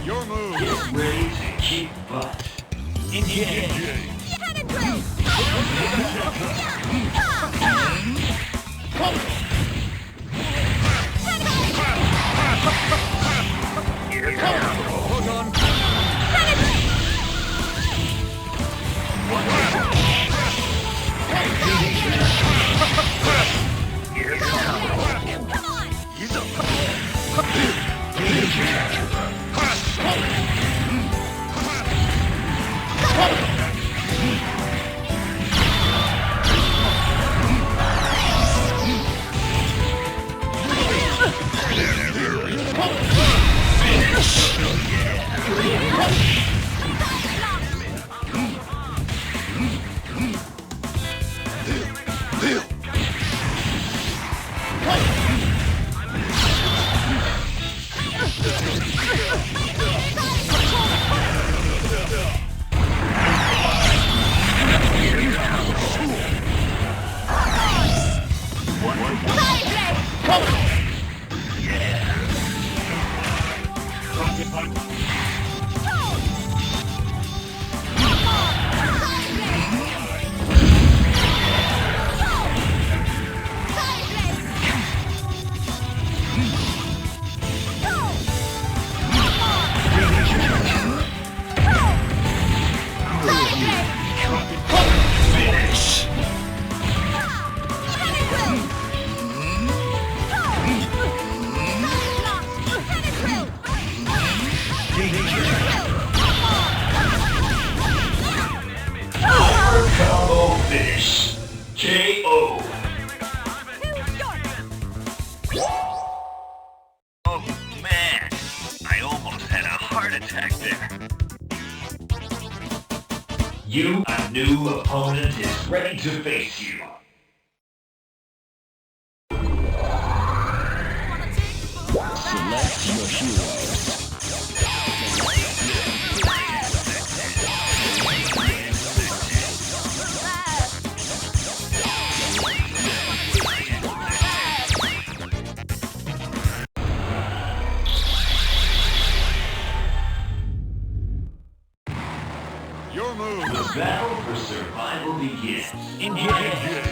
Your move. Get ready to kick butt. Engage. Hold on. Combo finish. KO. Oh man, I almost had a heart attack there. A new opponent is ready to face you. Select your heroes. Your move. The battle for survival begins. Engage.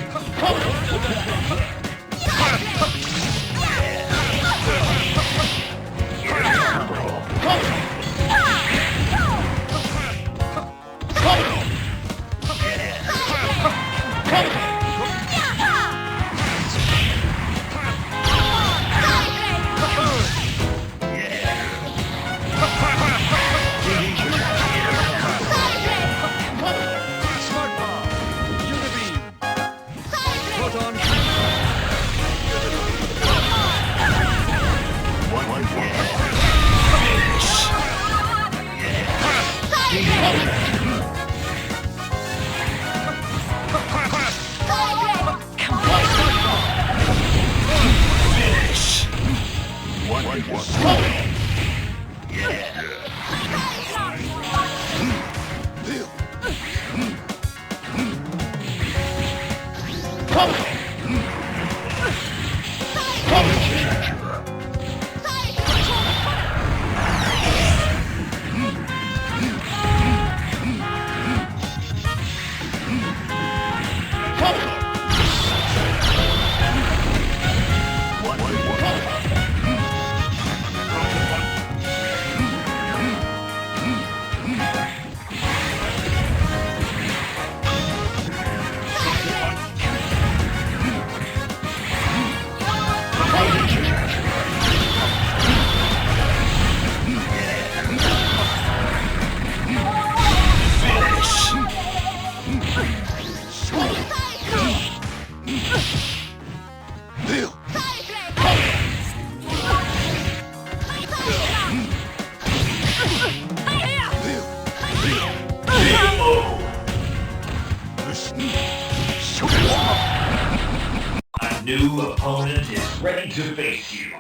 A new opponent is ready to face you.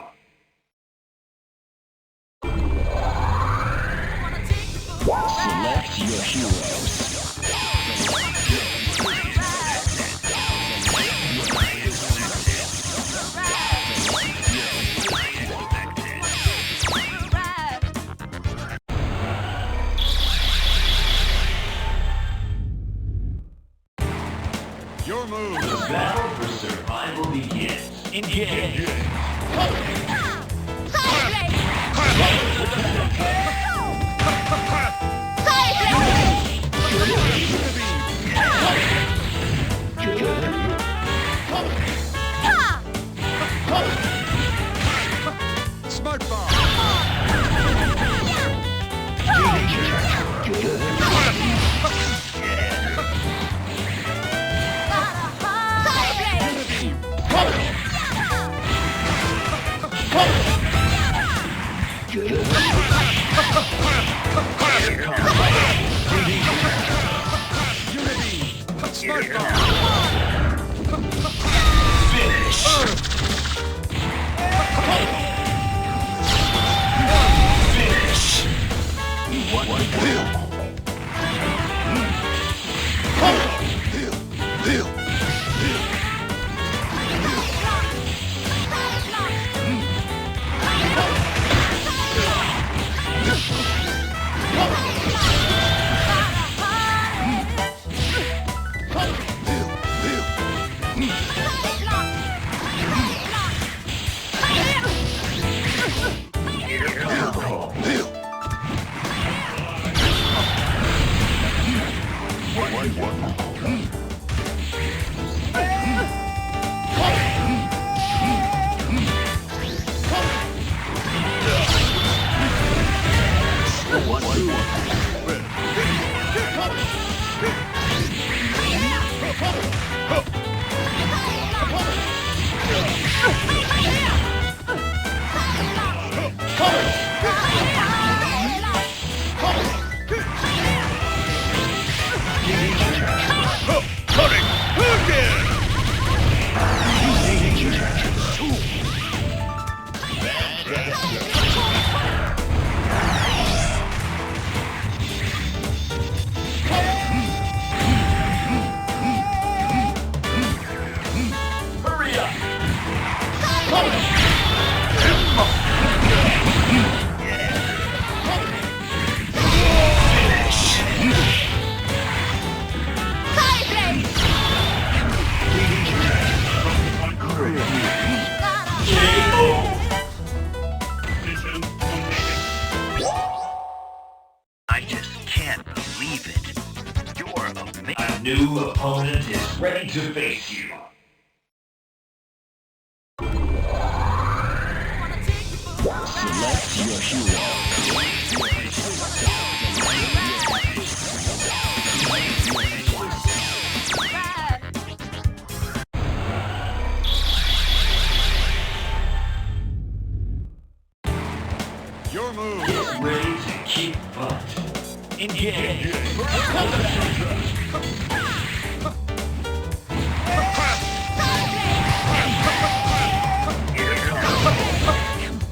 Select your heroes. Your move. The battle for survival begins. Engage. Smart bomb. Smart bomb. Finish. Finish. What will? I just can't believe it. You're amazing. A new opponent is ready to face you. Select your hero. Your move. Get ready to kick butt. Engage.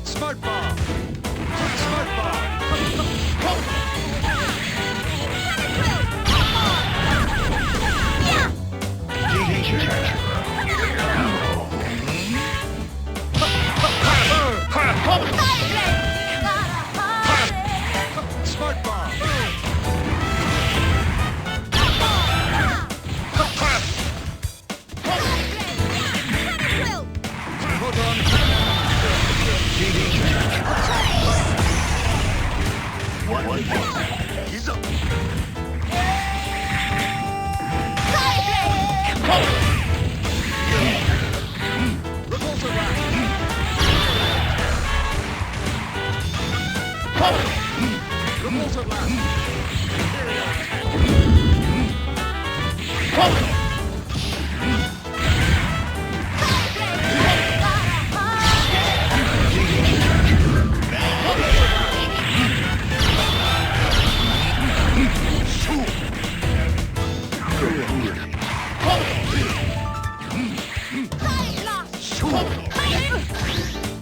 Smart bomb. Smart bomb. Smart bomb. Hold on. He's up. Repulsor blast. Repulsor blast.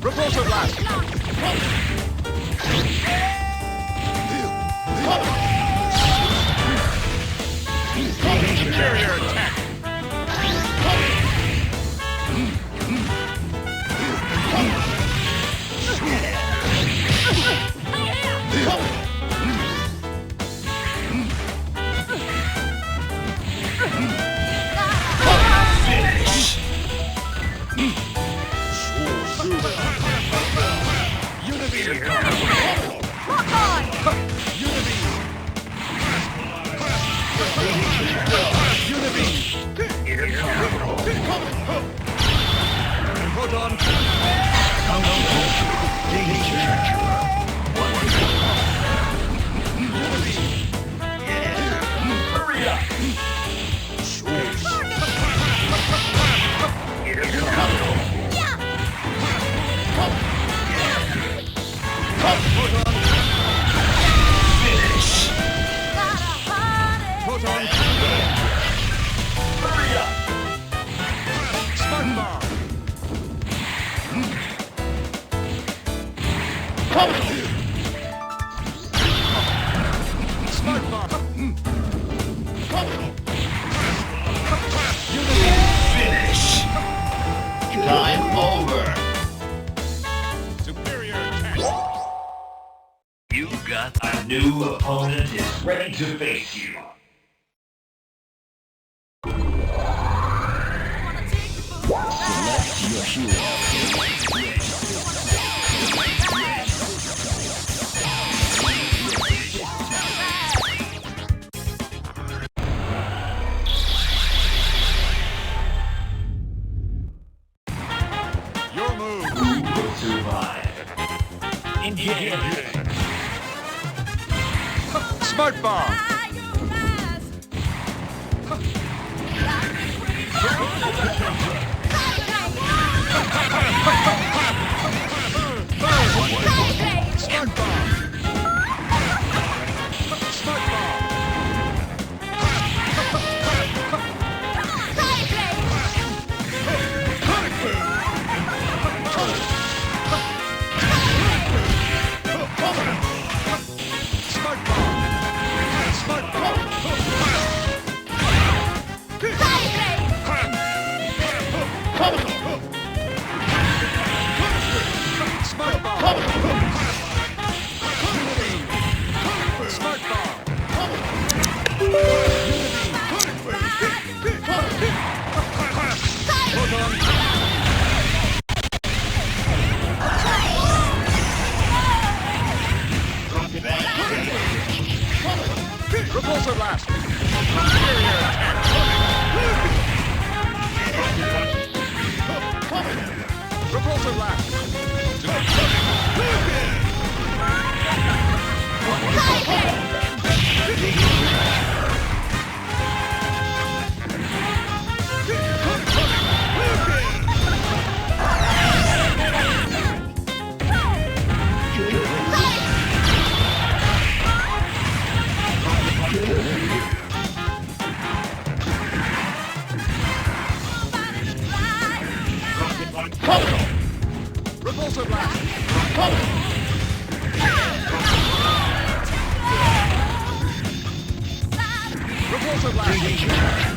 Repulsor blast. Superior attack. You got a new opponent is ready to face you. Select your hero. Your move. Who will survive? Engage. Smart bomb. Smart bomb. Smart bomb. Smart bomb. Smart bomb. Smart bomb. Smart bomb. Hold on. Repulsor blast. Superior attack. Repulsor blast. Repulsor blast. Repulsor blast.